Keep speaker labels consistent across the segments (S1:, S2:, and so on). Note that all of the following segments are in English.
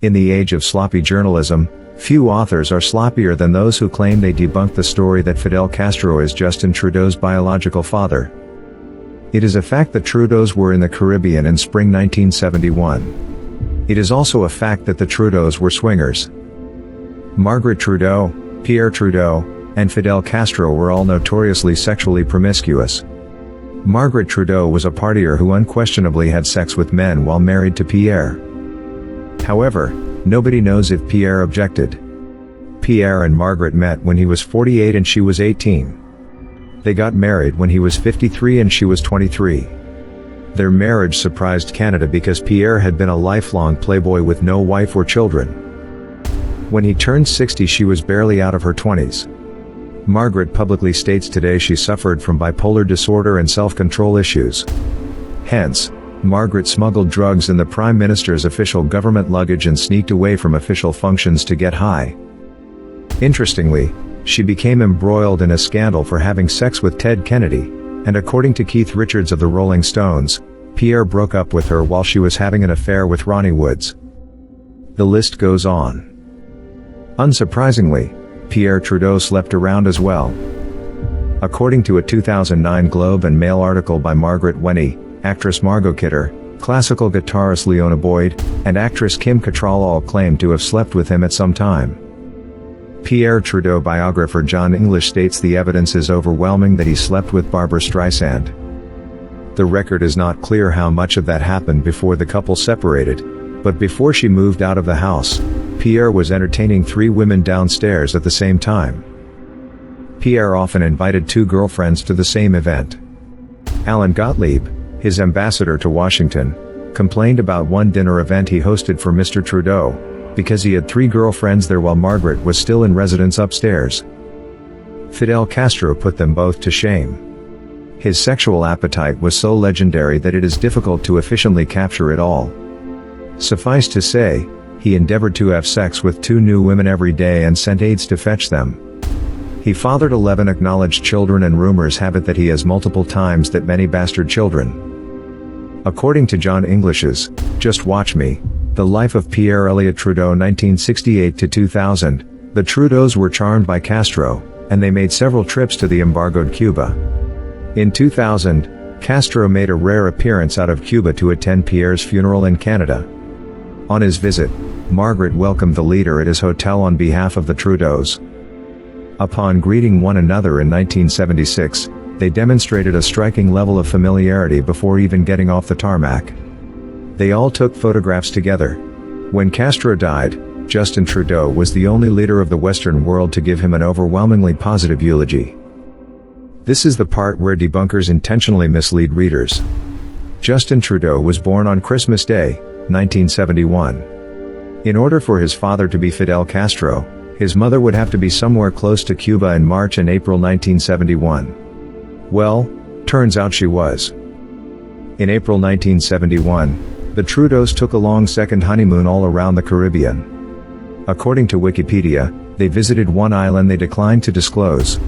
S1: In the age of sloppy journalism, few authors are sloppier than those who claim they debunked the story that Fidel Castro is Justin Trudeau's biological father. It is a fact that Trudeaus were in the Caribbean in spring 1971. It is also a fact that the Trudeaus were swingers. Margaret Trudeau, Pierre Trudeau, and Fidel Castro were all notoriously sexually promiscuous. Margaret Trudeau was a partier who unquestionably had sex with men while married to Pierre. However, nobody knows if Pierre objected. Pierre and Margaret met when he was 48 and she was 18. They got married when he was 53 and she was 23. Their marriage surprised Canada because Pierre had been a lifelong playboy with no wife or children. When he turned 60, she was barely out of her 20s. Margaret publicly states today she suffered from bipolar disorder and self-control issues. Hence, Margaret smuggled drugs in the Prime Minister's official government luggage and sneaked away from official functions to get high. Interestingly, she became embroiled in a scandal for having sex with Ted Kennedy, and according to Keith Richards of the Rolling Stones, Pierre broke up with her while she was having an affair with Ronnie Woods. The list goes on. Unsurprisingly, Pierre Trudeau slept around as well. According to a 2009 Globe and Mail article by Margaret Wenny, actress Margot Kidder, classical guitarist Leona Boyd, and actress Kim Cattrall all claimed to have slept with him at some time. Pierre Trudeau biographer John English states the evidence is overwhelming that he slept with Barbra Streisand. The record is not clear how much of that happened before the couple separated, but before she moved out of the house, Pierre was entertaining 3 women downstairs at the same time. Pierre often invited 2 girlfriends to the same event. Alan Gottlieb, his ambassador to Washington, complained about one dinner event he hosted for Mr. Trudeau, because he had 3 girlfriends there while Margaret was still in residence upstairs. Fidel Castro put them both to shame. His sexual appetite was so legendary that it is difficult to efficiently capture it all. Suffice to say, he endeavored to have sex with 2 new women every day and sent aides to fetch them. He fathered 11 acknowledged children, and rumors have it that he has multiple times that many bastard children. According to John English's Just Watch Me, The Life of Pierre Elliott Trudeau 1968 to 2000, the Trudeaus were charmed by Castro, and they made several trips to the embargoed Cuba. In 2000, Castro made a rare appearance out of Cuba to attend Pierre's funeral in Canada. On his visit, Margaret welcomed the leader at his hotel on behalf of the Trudeaus. Upon greeting one another in 1976, they demonstrated a striking level of familiarity before even getting off the tarmac. They all took photographs together. When Castro died, Justin Trudeau was the only leader of the Western world to give him an overwhelmingly positive eulogy. This is the part where debunkers intentionally mislead readers. Justin Trudeau was born on Christmas Day, 1971. In order for his father to be Fidel Castro, his mother would have to be somewhere close to Cuba in March and April 1971. Well, turns out she was. In April 1971, the Trudeaus took a long second honeymoon all around the Caribbean. According to Wikipedia, they visited one island they declined to disclose.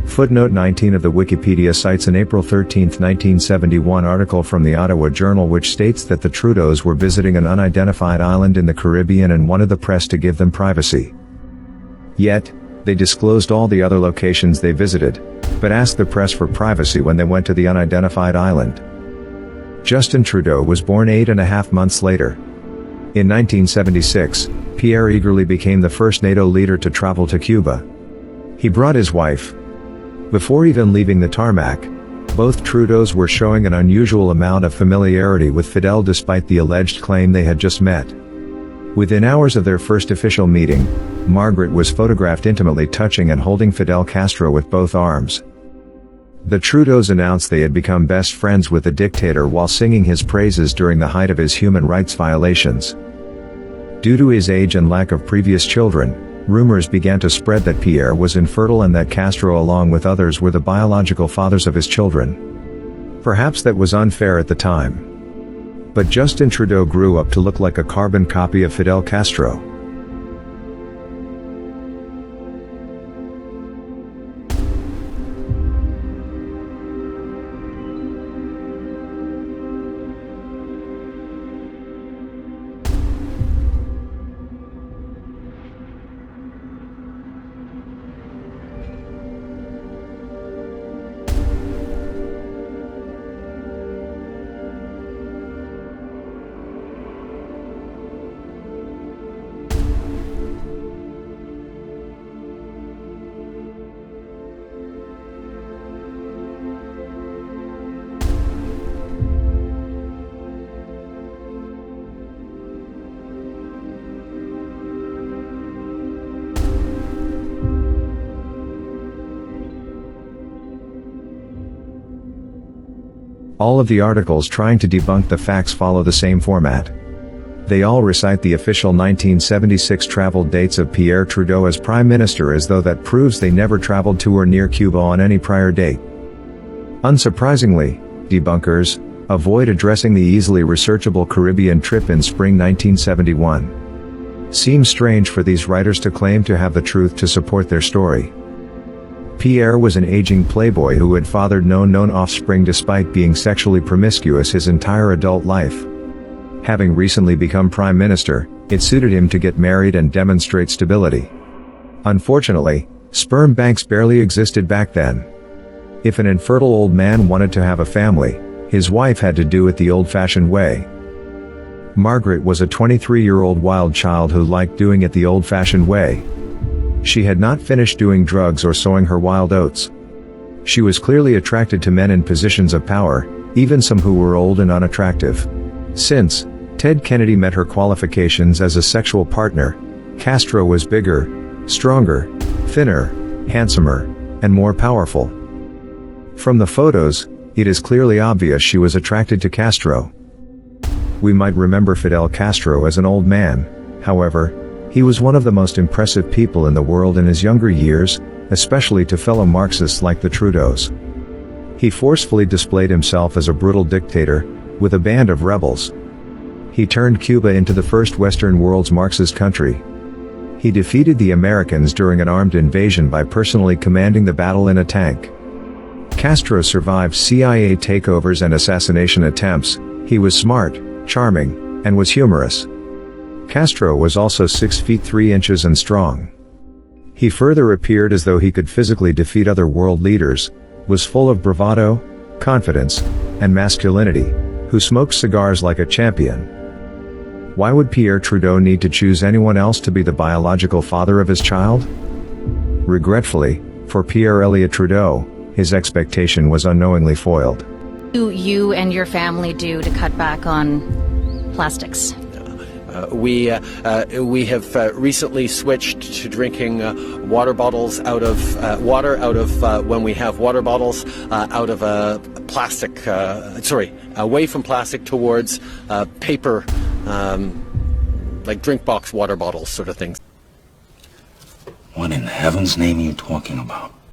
S1: Footnote 19 of the Wikipedia cites an April 13, 1971 article from the Ottawa Journal which states that the Trudeaus were visiting an unidentified island in the Caribbean and wanted the press to give them privacy. Yet, they disclosed all the other locations they visited, but asked the press for privacy when they went to the unidentified island. Justin Trudeau was born 8.5 months later. In 1976, Pierre eagerly became the first NATO leader to travel to Cuba. He brought his wife. Before even leaving the tarmac, both Trudeaus were showing an unusual amount of familiarity with Fidel despite the alleged claim they had just met. Within hours of their first official meeting, Margaret was photographed intimately touching and holding Fidel Castro with both arms. The Trudeaus announced they had become best friends with the dictator while singing his praises during the height of his human rights violations. Due to his age and lack of previous children, rumors began to spread that Pierre was infertile and that Castro along with others were the biological fathers of his children. Perhaps that was unfair at the time. But Justin Trudeau grew up to look like a carbon copy of Fidel Castro. All of the articles trying to debunk the facts follow the same format. They all recite the official 1976 travel dates of Pierre Trudeau as Prime Minister as though that proves they never traveled to or near Cuba on any prior date. Unsurprisingly, debunkers avoid addressing the easily researchable Caribbean trip in spring 1971. Seems strange for these writers to claim to have the truth to support their story. Pierre was an aging playboy who had fathered no known offspring despite being sexually promiscuous his entire adult life. Having recently become Prime Minister, it suited him to get married and demonstrate stability. Unfortunately, sperm banks barely existed back then. If an infertile old man wanted to have a family, his wife had to do it the old-fashioned way. Margaret was a 23-year-old wild child who liked doing it the old-fashioned way. She had not finished doing drugs or sowing her wild oats. She was clearly attracted to men in positions of power, even some who were old and unattractive. Since Ted Kennedy met her qualifications as a sexual partner, Castro was bigger, stronger, thinner, handsomer, and more powerful. From the photos, it is clearly obvious she was attracted to Castro. We might remember Fidel Castro as an old man, however, he was one of the most impressive people in the world in his younger years, especially to fellow Marxists like the Trudeaus. He forcefully displayed himself as a brutal dictator, with a band of rebels. He turned Cuba into the first Western world's Marxist country. He defeated the Americans during an armed invasion by personally commanding the battle in a tank. Castro survived CIA takeovers and assassination attempts. He was smart, charming, and was humorous. Castro was also 6 feet 3 inches and strong. He further appeared as though he could physically defeat other world leaders, was full of bravado, confidence, and masculinity, who smoked cigars like a champion. Why would Pierre Trudeau need to choose anyone else to be the biological father of his child? Regretfully, for Pierre Elliott Trudeau, his expectation was unknowingly foiled.
S2: What do you and your family do to cut back on plastics?
S3: We have recently switched to drinking water bottles out of when we have water bottles out of plastic. Away from plastic towards paper, like drink box water bottles, sort of things.
S4: What in heaven's name are you talking about?